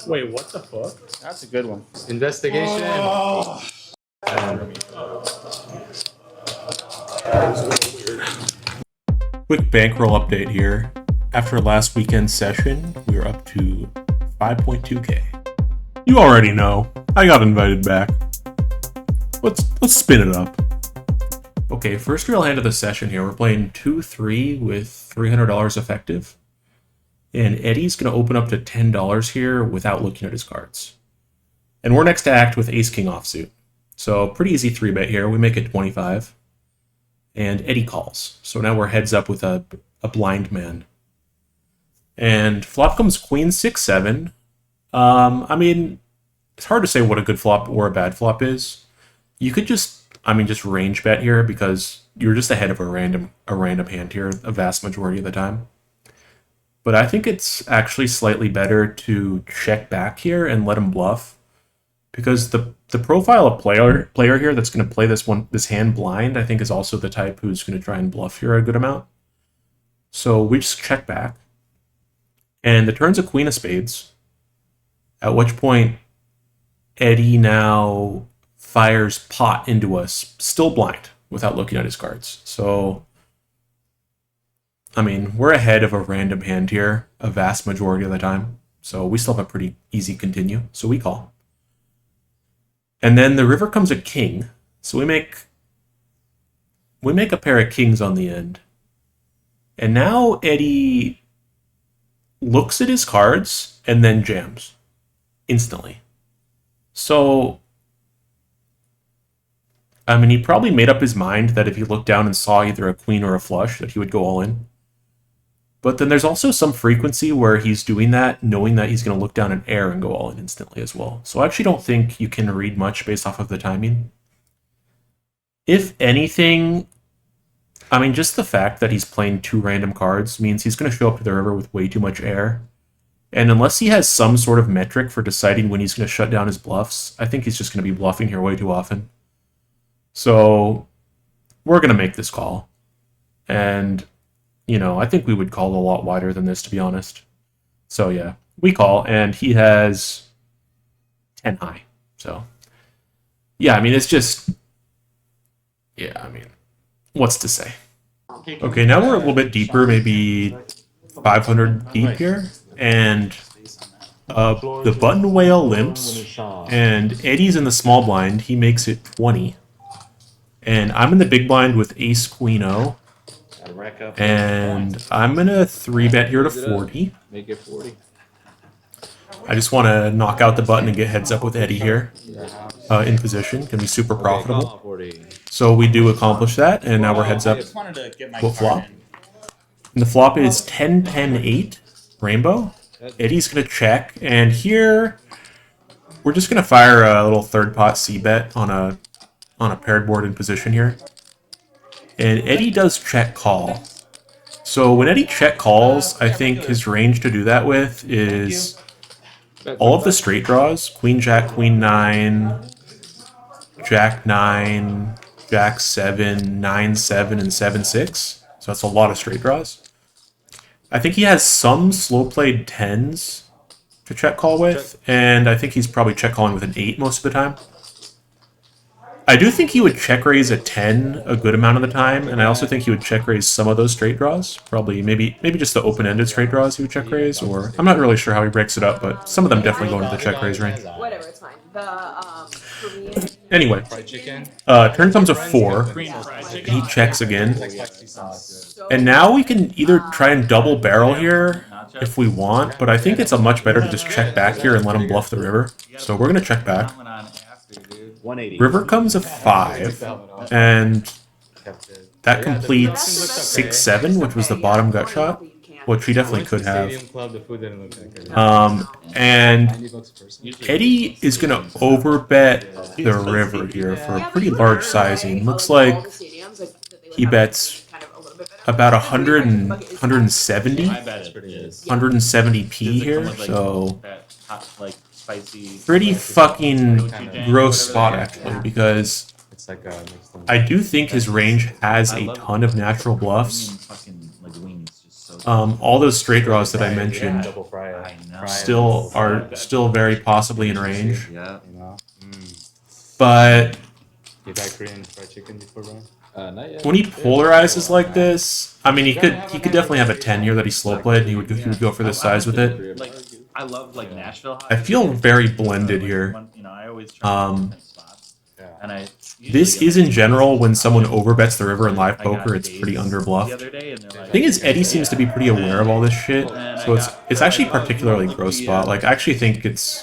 Wait, what the fuck? That's a good one. Investigation. Oh. Quick bankroll update here. After last weekend's session, we are up to 5.2k. You already know, I got invited back. Let's spin it up. Okay, first real hand of the session here. We're playing 2-3 with $300 effective. And Eddie's going to open up to $10 here without looking at his cards. And we're next to act with Ace-King offsuit. So pretty easy 3-bet here. We make it 25. And Eddie calls. So now we're heads up with a blind man. And flop comes Queen 6-7. I mean, it's hard to say what a good flop or a bad flop is. You could just range bet here because you're just ahead of a random hand here a vast majority of the time. But I think it's actually slightly better to check back here and let him bluff. Because the profile of player here that's going to play this hand blind, I think is also the type who's going to try and bluff here a good amount. So we just check back. And the turn's a queen of spades. At which point Eddie now fires pot into us, still blind, without looking at his cards. So, I mean, we're ahead of a random hand here a vast majority of the time. So we still have a pretty easy continue. So we call. And then the river comes a king. So we make a pair of kings on the end. And now Eddie looks at his cards and then jams instantly. So, I mean, he probably made up his mind that if he looked down and saw either a queen or a flush, that he would go all in. But then there's also some frequency where he's doing that, knowing that he's going to look down and air and go all in instantly as well. So I actually don't think you can read much based off of the timing. If anything, I mean, just the fact that he's playing two random cards means he's going to show up to the river with way too much air. And unless he has some sort of metric for deciding when he's going to shut down his bluffs, I think he's just going to be bluffing here way too often. So we're going to make this call. And, you know, I think we would call a lot wider than this, to be honest. So yeah, we call, and he has 10 high. So yeah, I mean, it's just, yeah, I mean, what's to say? Okay, now we're a little bit deeper, maybe 500 deep here. And the button whale limps, and Eddie's in the small blind. He makes it 20. And I'm in the big blind with ace queen O. And I'm going to 3-bet here to 40. Make it 40. I just want to knock out the button and get heads up with Eddie here in position. Can be super profitable. So we do accomplish that, and now we're heads up with flop. And the flop is 10-10-8. Rainbow. Eddie's going to check, and here we're just going to fire a little third pot c-bet on a paired board in position here. And Eddie does check call. So when Eddie check calls, I think his range to do that with is all of the straight draws. Queen, Jack, Queen 9, Jack 9, Jack 7, 9, 7, and 7, 6. So that's a lot of straight draws. I think he has some slow-played 10s to check call with, and I think he's probably check calling with an 8 most of the time. I do think he would check raise a 10 a good amount of the time, and I also think he would check raise some of those straight draws. Probably, maybe just the open-ended straight draws he would check raise, or I'm not really sure how he breaks it up, but some of them definitely go into the check raise range. Whatever, it's fine. Anyway, turn comes a 4, and he checks again. And now we can either try and double barrel here if we want, but I think it's a much better to just check back here and let him bluff the river. So we're going to check back. River comes a 5, and that completes 6-7, which was the bottom gut shot, which he definitely could have. And Eddie is going to overbet the river here for a pretty large sizing. Looks like he bets about 170p here, so pretty fucking gross spot actually, because I do think his range has a ton of natural bluffs. all those straight draws that I mentioned Double fry. I know. still very possibly in range. Yeah. You know. But You've had Korean fried chicken before, Brian? Not yet. when he polarizes like this, I mean, he could definitely have a 10 here that he slow played, and he would go for the size with it. Like I love like Nashville. I feel very blended here. You know, I always try different spots, Yeah. and I. This is in general when someone overbets the river in live poker, it's pretty The underbluffed. other day, and they're like, Thing is, Eddie seems to be pretty aware of all this shit, so it's actually particularly gross spot. Like, I actually think it's.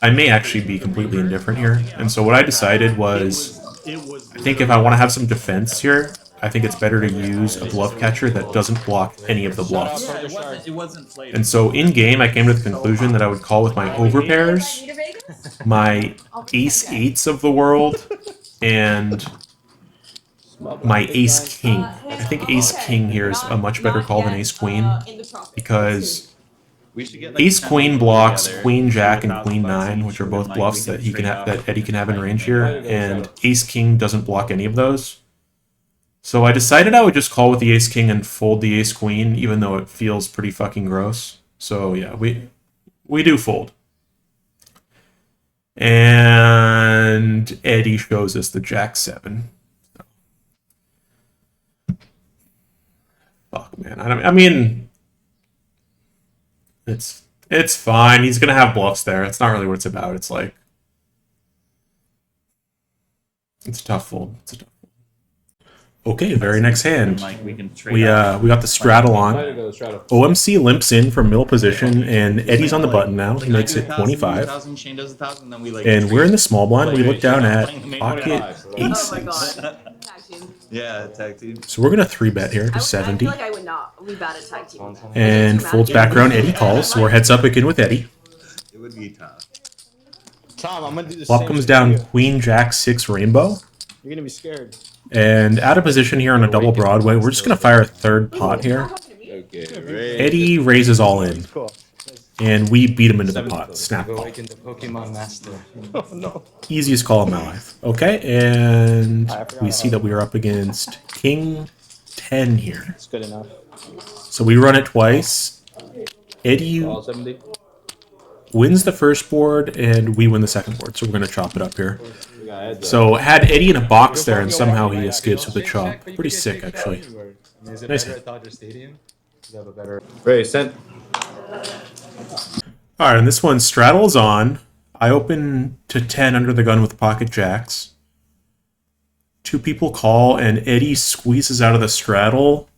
I may actually be completely indifferent here, and so what I decided was, I think if I want to have some defense here, I think it's better to use a bluff catcher that doesn't block any of the bluffs. Yeah, it wasn't flated. And so in game, I came to the conclusion that I would call with my overpairs, my ace eights of the world, and my ace king. I think ace king here is a much better call than ace queen, because We should get, like, ace 10 queen people blocks together, queen jack and 1,000 queen bucks 9, each, which are and both then, like, bluffs we that can he can trade have, out. that Eddie can have in range here, and ace king doesn't block any of those. So I decided I would just call with the ace king and fold the ace queen, even though it feels pretty fucking gross. So yeah, we do fold. And Eddie shows us the jack 7. Fuck, man. I mean, it's fine. He's gonna have bluffs there. It's not really what it's about. It's like, it's a tough fold. It's a tough fold. Okay, very next hand. Like we can trade We out. got the straddle Try on. to go straddle. OMC limps in from middle position, and Eddie's on the button now. He makes it 25. 1,000, Shane does 1,000, then we like. And we're in the small blind. We look down at Playing the main pocket board. Oh my aces. god. Tag team. Yeah, tag team. So we're gonna 3-bet here I to 70. feel like I would not be bad at tag team. with that. And folds background, Eddie calls. So we're heads up again with Eddie. It would be tough. Tom, I'm gonna do the Flop same comes as down you. queen jack 6 rainbow. You're gonna be scared. And out of position here on a double Broadway. We're just gonna fire a third pot here. Okay, Eddie raises all in, cool. and we beat him into the pot. Snap Go call. awaken the Pokemon Master. Oh no. Easiest call of my life. Okay, and we see that we are up against king 10 here. It's good enough. So we run it twice. Eddie All 70. wins the first board, and we win the second board. So we're going to chop it up here. We got heads up. So had Eddie in a box there, and somehow he escapes with a chop. Pretty sick, actually. Is it Nice better hand. at Dodger Stadium? Does it have a better? Ready, sent. All right, and this one straddles on. I open to 10 under the gun with pocket jacks. Two people call, and Eddie squeezes out of the straddle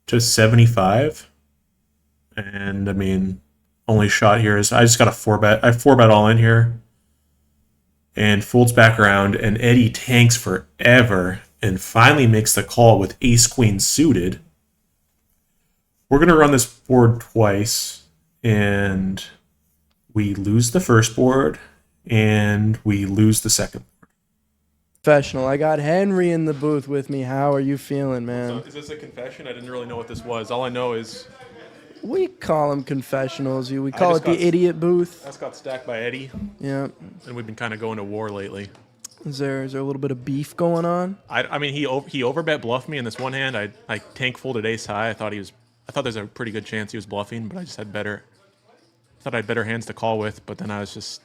to 75. And I mean, only shot here is I just got a 4-bet. I 4-bet all in here. And folds back around, and Eddie tanks forever and finally makes the call with ace queen suited. We're going to run this board twice, and we lose the first board, and we lose the second. Professional. I got Henry in the booth with me. How are you feeling, man? Is this a confession? I didn't really know what this was. All I know is We call them confessionals. We I call just it the got- idiot booth. that's got stacked by Eddie, Yeah. and we've been kind of going to war lately. Is there a little bit of beef going on? I mean, he overbet bluffed me in this one hand. I tank folded ace high. I thought there's a pretty good chance he was bluffing, but I just had better. I thought I had better hands to call with, but then I was just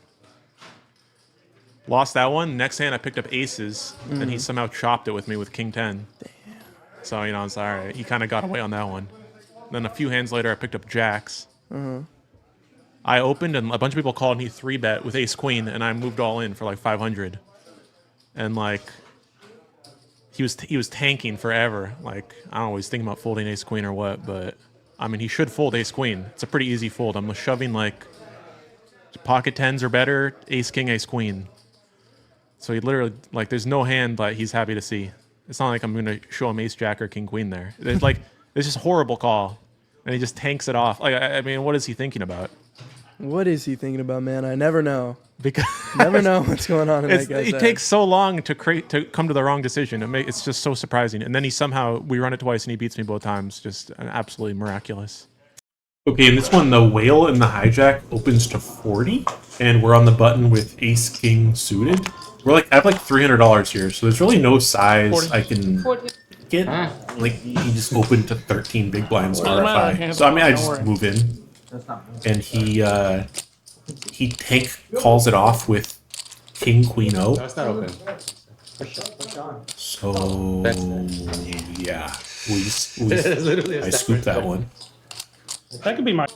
lost that one. Next hand I picked up aces, and he somehow chopped it with me with king 10. So I was all right. He kind of got away on that one. Then a few hands later I picked up jacks. I opened and a bunch of people called, and he 3-bet with ace queen, and I moved all in for like 500. And like he was tanking forever. Like I don't know, he's thinking about folding ace queen or what, but I mean he should fold ace queen. It's a pretty easy fold. I'm shoving like pocket tens or better, ace king, ace queen. So he literally like there's no hand that he's happy to see. It's not like I'm gonna show him ace jack or king queen there. It's like it's just horrible call, and he just tanks it off. Like I mean, what is he thinking about? What is he thinking about, man? I never know. Because Never know what's going on in that guy's it head. takes so long to come to the wrong decision. It's just so surprising. And then we run it twice and he beats me both times. Just absolutely miraculous. Okay, in this one, the whale and the hijack opens to 40, and we're on the button with ace king suited. I have like $300 here, so there's really no size I can like it. Like he just opened to 13 big blinds Doesn't matter, RFI. hands So I mean, I don't just worry. move in, and he tank calls it off with King Queen O. No, it's not open. So yeah, It's literally a I stack scooped right that there. one. That could be my.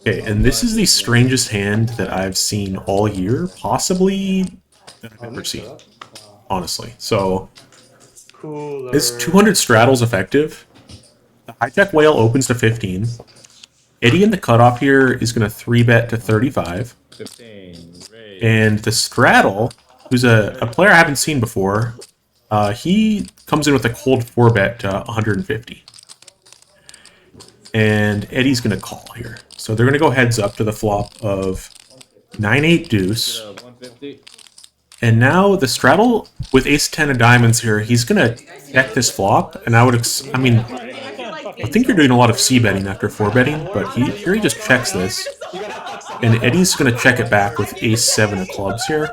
Okay, and this is the strangest hand that I've seen all year, possibly that I've ever seen, honestly. So Cooler. this 200 straddles effective. The hijack whale opens to 15. Eddie in the cutoff here is going to 3-bet to 35. 15. Raise. And the straddle, who's a player I haven't seen before, he comes in with a cold 4-bet to 150. And Eddie's going to call here. So they're going to go heads up to the flop of 9-8 deuce. 150. And now the straddle with ace-10 of diamonds here, he's going to check this flop. And I would, I think you're doing a lot of c-betting after 4-betting, but here he just checks this. And Eddie's going to check it back with ace-7 of clubs here.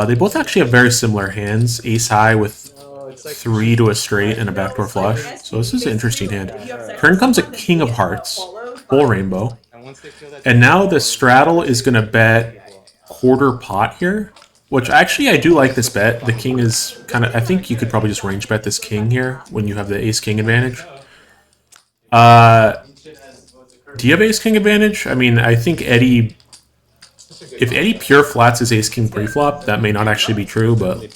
They both actually have very similar hands. Ace high with 3 to a straight and a backdoor flush. So this is an interesting hand. Turn comes a king of hearts, full rainbow. And once they feel that And now the straddle is going to bet quarter pot here, which actually I do like this bet. The king is kind of, I think you could probably just range bet this king here when you have the ace-king advantage. Do you have ace-king advantage? I mean, I think Eddie, if Eddie pure flats his ace-king pre-flop, that may not actually be true, but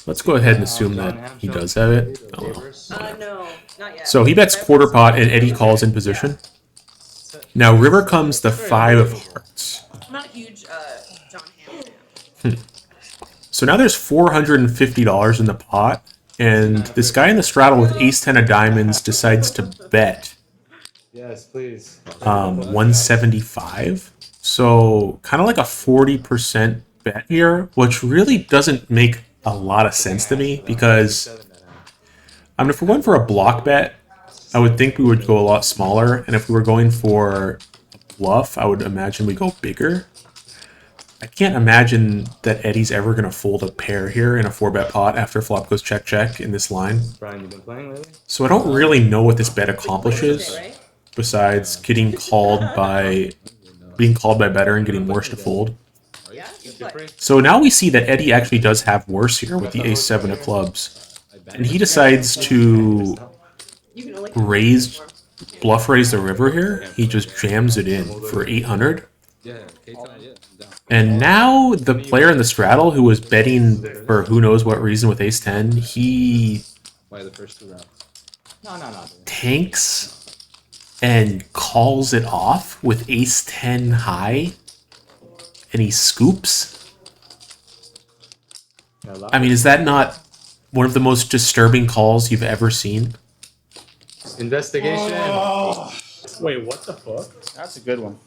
let's go ahead and assume that he does have it. I don't know. No, not yet. So he bets quarter pot and Eddie calls in position. Now river comes the 5 of hearts. I'm not a huge John Hamm fan. So now there's $450 in the pot, and this guy in the straddle with ace-10 of diamonds decides to bet Yes, please. 175. So kind of like a 40% bet here, which really doesn't make a lot of sense to me because, I mean, if we're going for a block bet, I would think we would go a lot smaller, and if we were going for a bluff, I would imagine we go bigger. I can't imagine that Eddie's ever going to fold a pair here in a 4-bet pot after flop goes check-check in this line. Brian, you been playing lately? So I don't really know what this bet accomplishes, besides getting called by, being called by better and getting worse to fold. Yeah? So now we see that Eddie actually does have worse here with the ace-7 of clubs. And he decides to You can only raise, bluff raise the river here. He just jams it in for 800. Yeah, K-Ton, yeah. Down. And now the player in the straddle who was betting for who knows what reason with ace-10, he Why the first 2 rounds? tanks and calls it off with ace-10 high, and he scoops. I mean, is that not one of the most disturbing calls you've ever seen? Investigation. Wait, what the fuck? That's a good one.